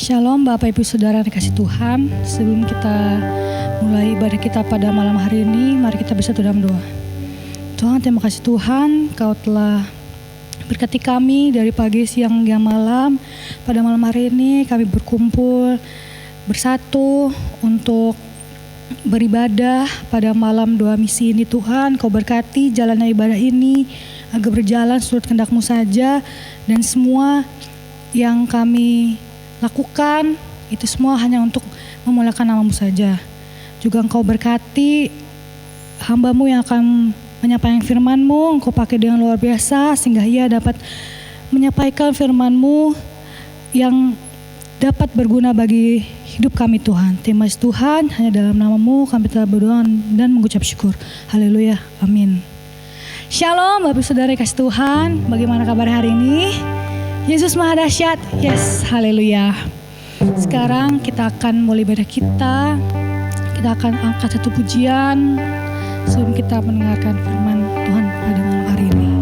Shalom Bapak Ibu Saudara dikasih Tuhan. Sebelum kita mulai ibadah kita pada malam hari ini, mari kita bersatu dalam doa. Tuhan, terima kasih Tuhan, Kau telah berkati kami dari pagi, siang, hingga malam. Pada malam hari ini kami berkumpul bersatu untuk beribadah pada malam doa misi ini. Tuhan, Kau berkati jalannya ibadah ini agar berjalan sesuai kehendak-Mu saja, dan semua yang kami lakukan itu semua hanya untuk memuliakan nama-Mu saja. Juga Engkau berkati hamba-Mu yang akan menyampaikan firman-Mu. Engkau pakai dengan luar biasa sehingga ia dapat menyampaikan firman-Mu yang dapat berguna bagi hidup kami. Tuhan, terima kasih Tuhan, hanya dalam nama-Mu kami telah berdoa dan mengucap syukur. Haleluya, amin. Shalom Bapak Saudara kasih Tuhan, bagaimana kabar hari ini? Yesus Maha Dahsyat, yes, haleluya. Sekarang kita akan mulai ibadah kita. Kita akan angkat satu pujian sebelum kita mendengarkan firman Tuhan pada malam hari ini.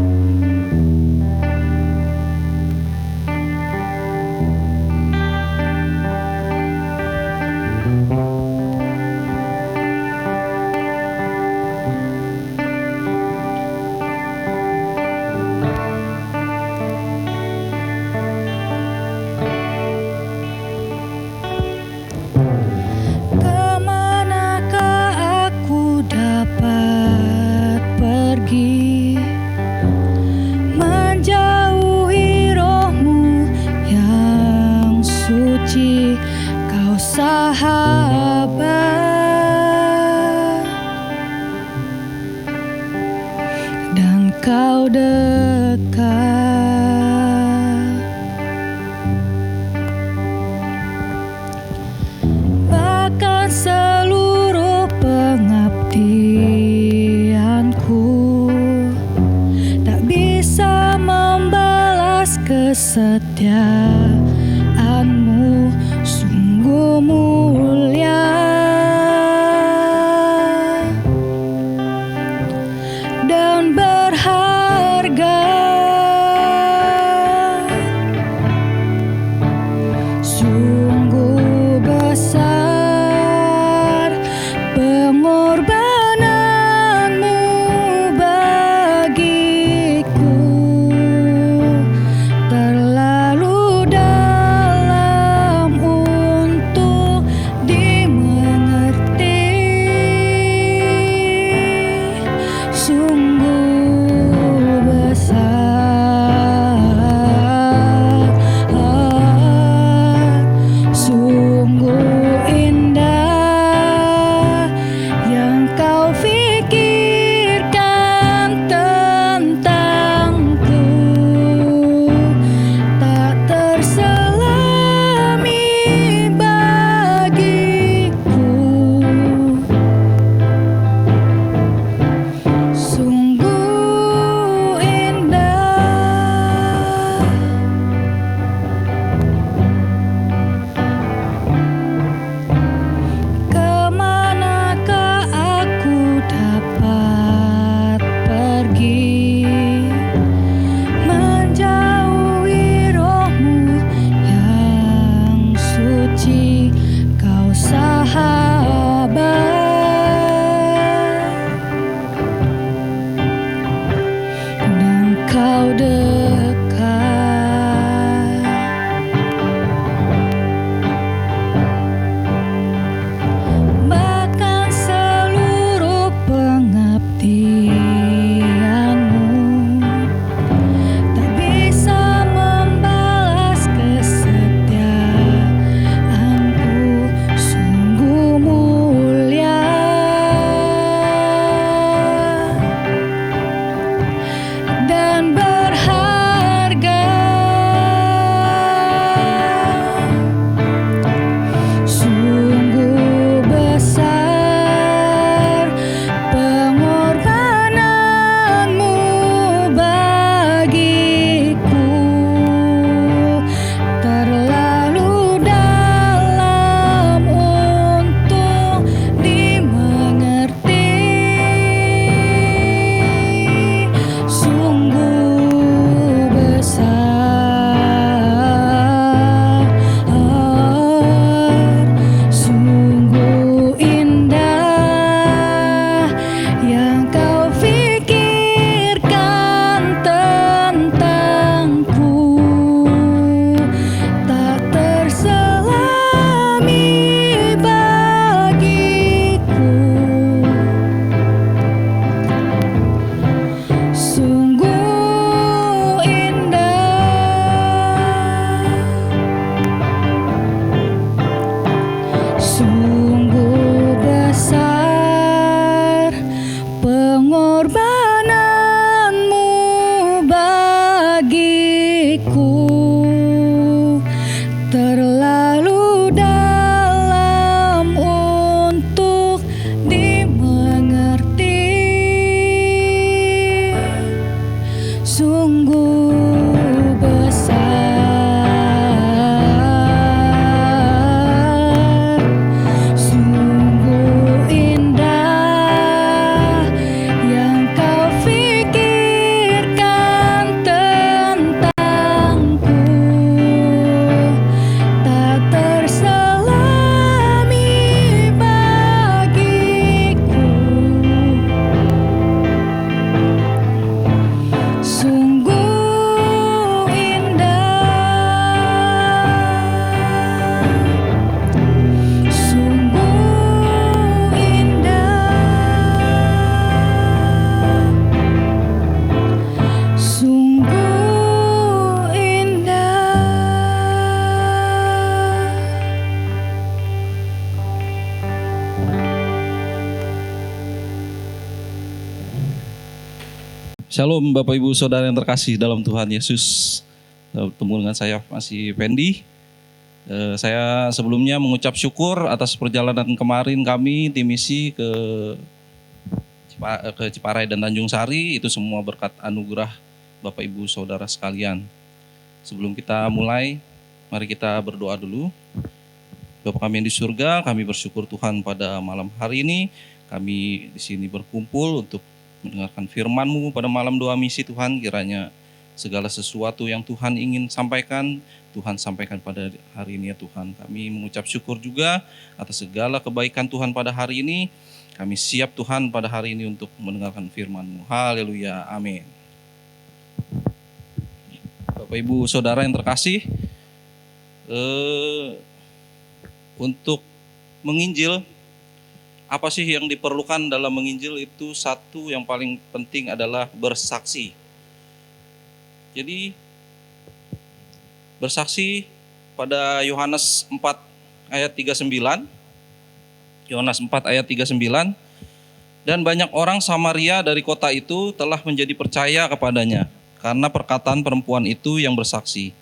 Kesetiaan-Mu sungguh mulia dan berharga, sungguh besar pengorbanan-Mu bagiku, terlalu Shalom Bapak Ibu Saudara yang terkasih dalam Tuhan Yesus. Bertemu dengan saya masih Fendi. Saya sebelumnya mengucap syukur atas perjalanan kemarin kami tim misi ke Ciparai dan Tanjung Sari. Itu semua berkat anugerah Bapak Ibu Saudara sekalian. Sebelum kita mulai, mari kita berdoa dulu. Bapa kami yang di surga, kami bersyukur Tuhan pada malam hari ini. Kami di sini berkumpul untuk mendengarkan firman-Mu pada malam doa misi Tuhan. Kiranya segala sesuatu yang Tuhan ingin sampaikan, Tuhan sampaikan pada hari ini ya Tuhan. Kami mengucap syukur juga atas segala kebaikan Tuhan pada hari ini. Kami siap Tuhan pada hari ini untuk mendengarkan firman-Mu. Haleluya, amin. Bapak Ibu Saudara yang terkasih, untuk menginjil, apa sih yang diperlukan dalam menginjil? Itu satu yang paling penting adalah bersaksi. Jadi bersaksi pada Yohanes 4 ayat 39. Yohanes 4 ayat 39. Dan banyak orang Samaria dari kota itu telah menjadi percaya kepadanya karena perkataan perempuan itu yang bersaksi.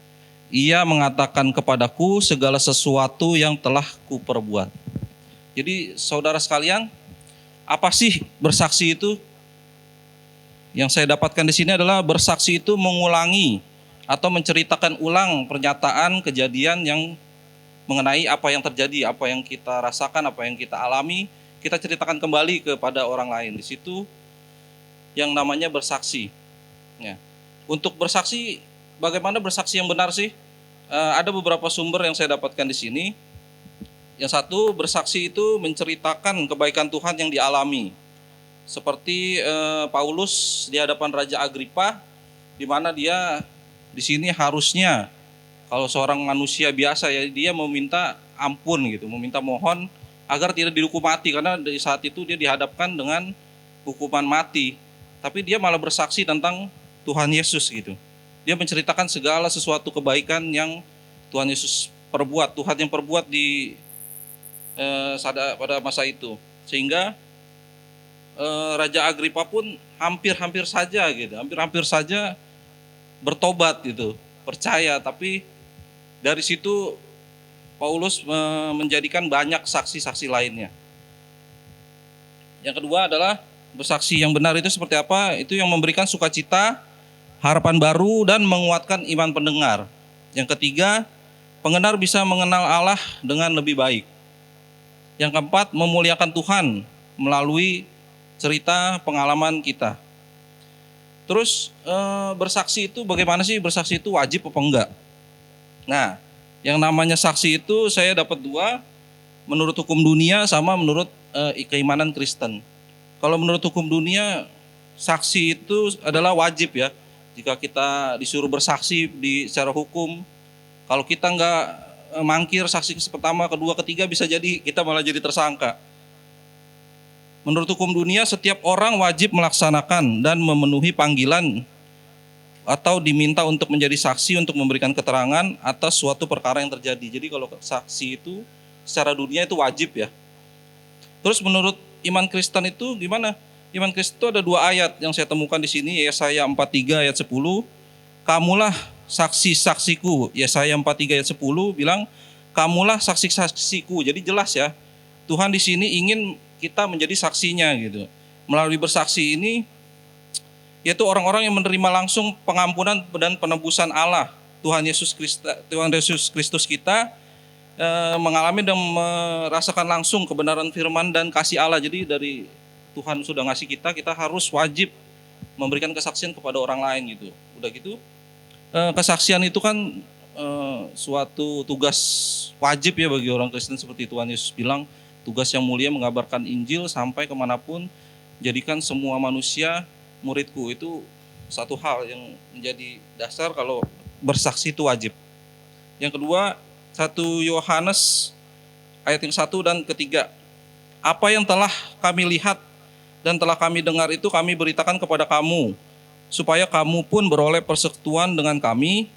Ia mengatakan kepadaku segala sesuatu yang telah kuperbuat. Jadi saudara sekalian, apa sih bersaksi itu? Yang saya dapatkan di sini adalah bersaksi itu mengulangi atau menceritakan ulang pernyataan kejadian yang mengenai apa yang terjadi, apa yang kita rasakan, apa yang kita alami, kita ceritakan kembali kepada orang lain. Di situ yang namanya bersaksi. Ya. Untuk bersaksi, bagaimana bersaksi yang benar sih? Ada beberapa sumber yang saya dapatkan di sini. Yang satu, bersaksi itu menceritakan kebaikan Tuhan yang dialami. Seperti Paulus di hadapan Raja Agripa, di mana dia di sini harusnya kalau seorang manusia biasa ya dia meminta ampun gitu, meminta mohon agar tidak dihukum mati karena di saat itu dia dihadapkan dengan hukuman mati. Tapi dia malah bersaksi tentang Tuhan Yesus gitu. Dia menceritakan segala sesuatu kebaikan yang Tuhan Yesus perbuat, Tuhan yang perbuat pada masa itu, sehingga Raja Agripa pun hampir saja bertobat gitu, percaya. Tapi dari situ Paulus menjadikan banyak saksi-saksi lainnya. Yang kedua adalah bersaksi yang benar itu seperti apa? Itu yang memberikan sukacita, harapan baru, dan menguatkan iman pendengar. Yang ketiga, pendengar bisa mengenal Allah dengan lebih baik. Yang keempat, memuliakan Tuhan melalui cerita pengalaman kita. Terus bersaksi itu bagaimana sih? Bersaksi itu wajib apa enggak? Nah, yang namanya saksi itu saya dapat dua, menurut hukum dunia sama menurut keimanan Kristen. Kalau menurut hukum dunia, saksi itu adalah wajib ya. Jika kita disuruh bersaksi secara hukum, kalau kita enggak mangkir saksi pertama, kedua, ketiga, bisa jadi kita malah jadi tersangka. Menurut hukum dunia, setiap orang wajib melaksanakan dan memenuhi panggilan atau diminta untuk menjadi saksi untuk memberikan keterangan atas suatu perkara yang terjadi. Jadi kalau saksi itu secara dunia itu wajib ya. Terus menurut iman Kristen itu gimana? Iman Kristen itu ada dua ayat yang saya temukan di sini, Yesaya 43 ayat 10. Kamulah saksi-saksiku, Yesaya 43 ayat 10 bilang, kamulah saksi-saksiku. Jadi jelas ya, Tuhan di sini ingin kita menjadi saksinya gitu. Melalui bersaksi ini, yaitu orang-orang yang menerima langsung pengampunan dan penebusan Allah. Tuhan Yesus Kristus kita mengalami dan merasakan langsung kebenaran firman dan kasih Allah. Jadi dari Tuhan sudah ngasih kita harus wajib memberikan kesaksian kepada orang lain gitu. Udah gitu, kesaksian itu kan suatu tugas wajib ya bagi orang Kristen, seperti Tuhan Yesus bilang, tugas yang mulia mengabarkan Injil sampai kemanapun, jadikan semua manusia muridku. Itu satu hal yang menjadi dasar kalau bersaksi itu wajib. Yang kedua, 1 Yohanes ayat yang 1 dan ketiga. Apa yang telah kami lihat dan telah kami dengar itu kami beritakan kepada kamu, supaya kamu pun beroleh persekutuan dengan kami,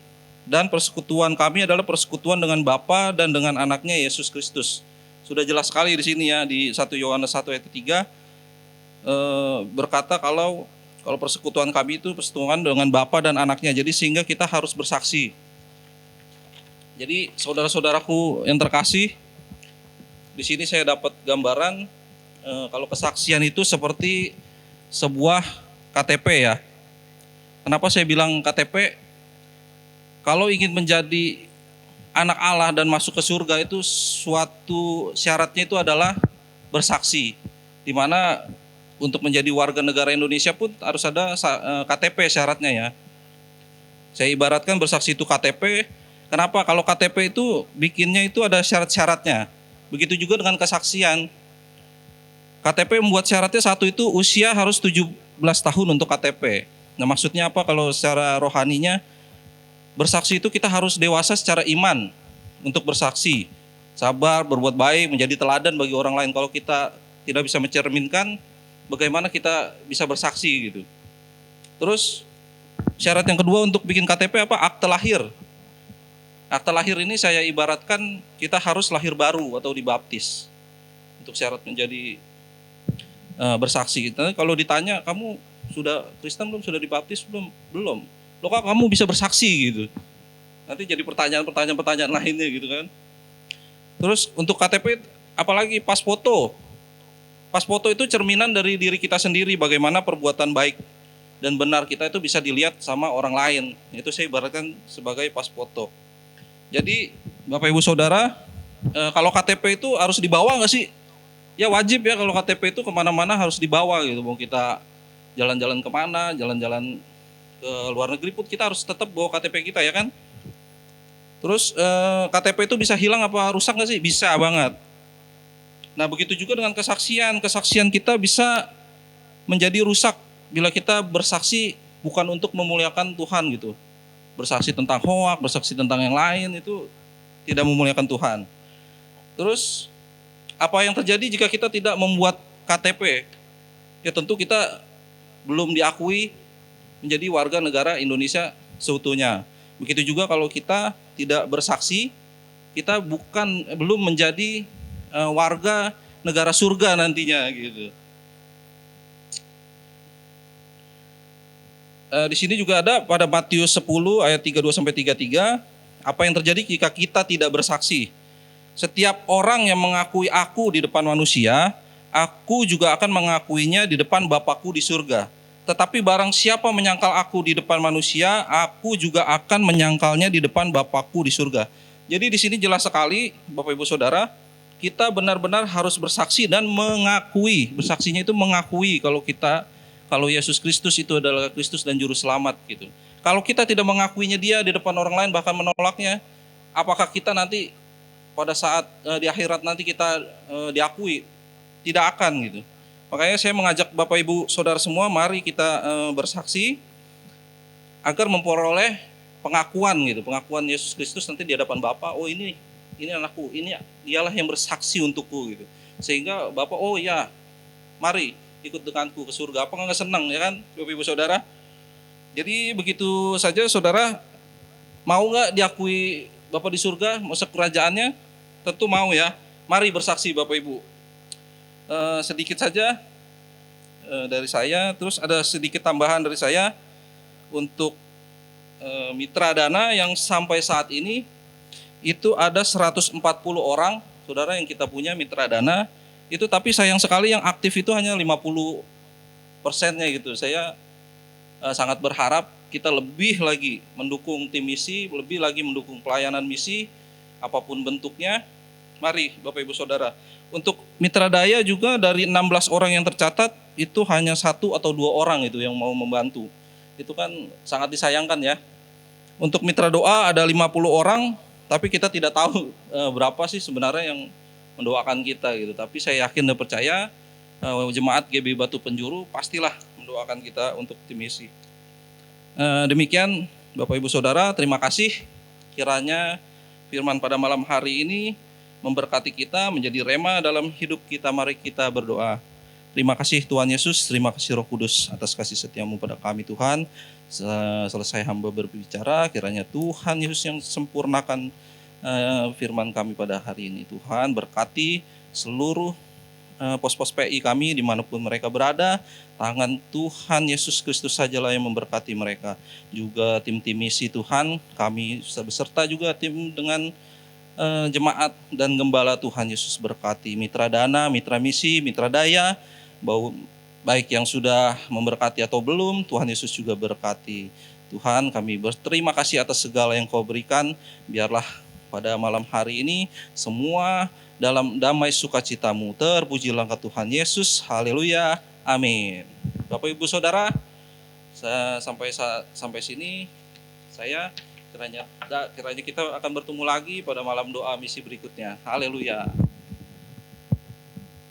dan persekutuan kami adalah persekutuan dengan Bapa dan dengan anaknya Yesus Kristus. Sudah jelas sekali di sini ya, di 1 Yohanes 1 ayat 3 berkata kalau Kalau persekutuan kami itu persekutuan dengan Bapa dan Anaknya, jadi sehingga kita harus bersaksi. Jadi saudara-saudaraku yang terkasih, di sini saya dapat gambaran kalau kesaksian itu seperti sebuah KTP ya. Kenapa saya bilang KTP? Kalau ingin menjadi anak Allah dan masuk ke surga itu suatu syaratnya itu adalah bersaksi. Di mana untuk menjadi warga negara Indonesia pun harus ada KTP syaratnya ya. Saya ibaratkan bersaksi itu KTP. Kenapa? Kalau KTP itu bikinnya itu ada syarat-syaratnya. Begitu juga dengan kesaksian. KTP membuat syaratnya satu itu usia harus 17 tahun untuk KTP. Nah maksudnya apa kalau secara rohaninya? Bersaksi itu kita harus dewasa secara iman untuk bersaksi. Sabar, berbuat baik, menjadi teladan bagi orang lain. Kalau kita tidak bisa mencerminkan, bagaimana kita bisa bersaksi gitu. Terus syarat yang kedua untuk bikin KTP apa? Akte lahir. Akte lahir ini saya ibaratkan kita harus lahir baru atau dibaptis. Untuk syarat menjadi bersaksi. Nah, kalau ditanya kamu sudah Kristen belum? Sudah dibaptis belum? Belum. Loh kok kamu bisa bersaksi gitu? Nanti jadi pertanyaan lainnya gitu kan. Terus untuk KTP apalagi pas foto. Pas foto itu cerminan dari diri kita sendiri bagaimana perbuatan baik dan benar kita itu bisa dilihat sama orang lain. Itu saya ibaratkan sebagai pas foto. Jadi Bapak Ibu Saudara, kalau KTP itu harus dibawa nggak sih? Ya wajib ya kalau KTP itu kemana-mana harus dibawa gitu. Mau kita jalan-jalan kemana, jalan-jalan ke luar negeri pun kita harus tetap bawa KTP kita ya kan. Terus KTP itu bisa hilang apa rusak nggak sih? Bisa banget. Nah begitu juga dengan kesaksian. Kesaksian kita bisa menjadi rusak bila kita bersaksi bukan untuk memuliakan Tuhan gitu. Bersaksi tentang hoak, bersaksi tentang yang lain itu tidak memuliakan Tuhan. Terus apa yang terjadi jika kita tidak membuat KTP? Ya tentu kita belum diakui menjadi warga negara Indonesia seutuhnya. Begitu juga kalau kita tidak bersaksi, kita belum menjadi warga negara surga nantinya gitu. Di sini juga ada pada Matius 10 ayat 32 sampai 33, apa yang terjadi jika kita tidak bersaksi? Setiap orang yang mengakui aku di depan manusia, aku juga akan mengakuinya di depan Bapakku di surga. Tetapi barang siapa menyangkal aku di depan manusia, aku juga akan menyangkalnya di depan Bapakku di surga. Jadi di sini jelas sekali, Bapak Ibu Saudara, kita benar-benar harus bersaksi dan mengakui. Bersaksinya itu mengakui kalau Yesus Kristus itu adalah Kristus dan Juru Selamat gitu. Kalau kita tidak mengakuinya dia di depan orang lain bahkan menolaknya, apakah kita nanti pada saat di akhirat nanti kita diakui? Tidak akan gitu. Makanya saya mengajak Bapak Ibu Saudara semua, mari kita bersaksi agar memperoleh pengakuan gitu, pengakuan Yesus Kristus nanti di hadapan Bapa. Oh ini anakku, ini dialah yang bersaksi untukku gitu. Sehingga Bapak, oh ya, mari ikut denganku ke surga. Apa nggak senang ya kan, Bapak Ibu Saudara? Jadi begitu saja Saudara, mau nggak diakui Bapak di surga, masuk kerajaannya? Tentu mau ya. Mari bersaksi Bapak Ibu. Sedikit saja dari saya, terus ada sedikit tambahan dari saya untuk mitra dana yang sampai saat ini itu ada 140 orang saudara yang kita punya mitra dana itu, tapi sayang sekali yang aktif itu hanya 50%-nya gitu. Saya sangat berharap kita lebih lagi mendukung tim misi, lebih lagi mendukung pelayanan misi apapun bentuknya. Mari Bapak Ibu Saudara, untuk mitra daya juga dari 16 orang yang tercatat itu hanya 1 atau 2 orang itu yang mau membantu. Itu kan sangat disayangkan ya. Untuk mitra doa ada 50 orang, tapi kita tidak tahu berapa sih sebenarnya yang mendoakan kita gitu. Tapi saya yakin dan percaya jemaat GB Batu Penjuru pastilah mendoakan kita untuk tim misi. Demikian Bapak Ibu Saudara, terima kasih. Kiranya firman pada malam hari ini memberkati kita, menjadi rema dalam hidup kita. Mari kita berdoa. Terima kasih Tuhan Yesus, terima kasih Roh Kudus atas kasih setiamu pada kami Tuhan. Selesai hamba berbicara, kiranya Tuhan Yesus yang sempurnakan firman kami pada hari ini. Tuhan berkati seluruh pos-pos PI kami dimanapun mereka berada. Tangan Tuhan Yesus Kristus sajalah yang memberkati mereka. Juga tim-tim misi Tuhan, kami beserta juga tim dengan jemaat dan gembala Tuhan Yesus berkati. Mitra Dana, Mitra Misi, Mitra Daya, baik yang sudah memberkati atau belum, Tuhan Yesus juga berkati. Tuhan, kami berterima kasih atas segala yang Kau berikan. Biarlah pada malam hari ini semua dalam damai sukacitamu. Terpujilah Engkau Tuhan Yesus. Haleluya. Amin. Bapak Ibu Saudara, sampai sini saya kiranya kita akan bertemu lagi pada malam doa misi berikutnya. Haleluya.